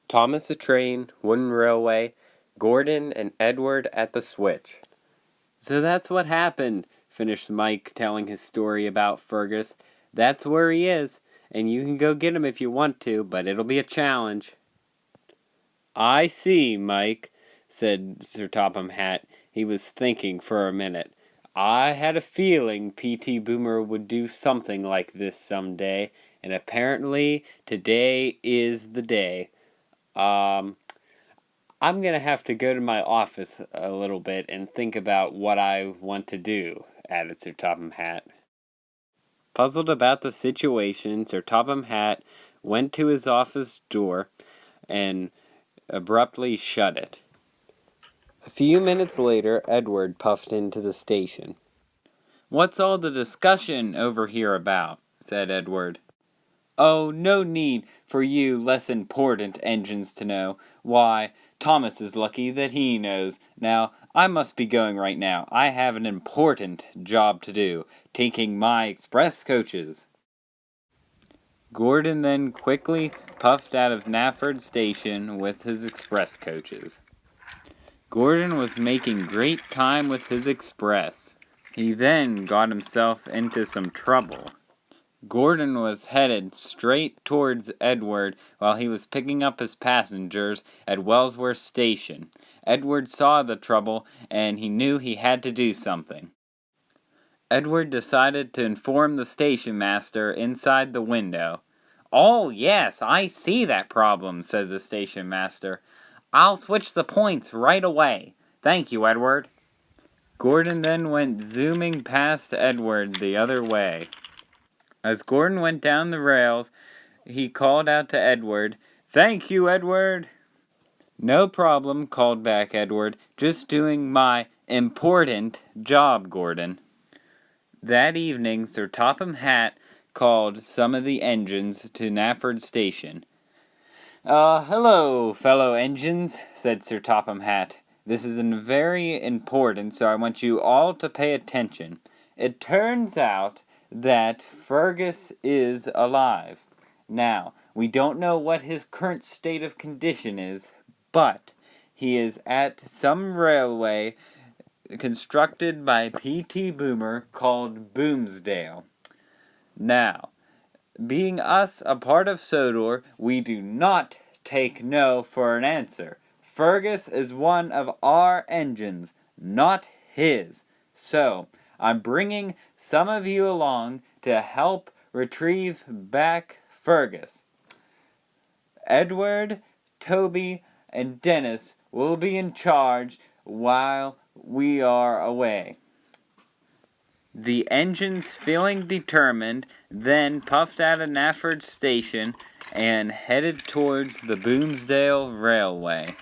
Thomas the train, wooden railway, Gordon and Edward at the switch. So that's what happened, finished Mike telling his story about Fergus. That's where he is, and you can go get him if you want to, but it'll be a challenge. I see, Mike, said Sir Topham Hatt. He was thinking for a minute. I had a feeling P.T. Boomer would do something like this someday, and apparently today is the day. I'm gonna have to go to my office a little bit and think about what I want to do, added Sir Topham Hatt. Puzzled about the situation, Sir Topham Hatt went to his office door and abruptly shut it. A few minutes later, Edward puffed into the station. What's all the discussion over here about? Said Edward. Oh, no need for you less important engines to know. Why, Thomas is lucky that he knows. Now, I must be going right now. I have an important job to do, taking my express coaches. Gordon then quickly puffed out of Nafford Station with his express coaches. Gordon was making great time with his express. He then got himself into some trouble. Gordon was headed straight towards Edward while he was picking up his passengers at Wellsworth Station. Edward saw the trouble, and he knew he had to do something. Edward decided to inform the station master inside the window. Oh, yes, I see that problem, said the station master. I'll switch the points right away. Thank you, Edward. Gordon then went zooming past Edward the other way. As Gordon went down the rails, he called out to Edward, Thank you, Edward. No problem, called back Edward. Just doing my important job, Gordon. That evening, Sir Topham Hatt called some of the engines to Nafford Station. Hello, fellow engines, said Sir Topham Hatt. This is very important, so I want you all to pay attention. It turns out that Fergus is alive. Now, we don't know what his current state of condition is, but he is at some railway constructed by P.T. Boomer called Boomsdale. Now, being us a part of Sodor, we do not take no for an answer. Fergus is one of our engines, not his. So, I'm bringing some of you along to help retrieve back Fergus. Edward, Toby, and Dennis will be in charge while we are away. The engines, feeling determined, then puffed out of Nafford Station and headed towards the Boomsdale Railway.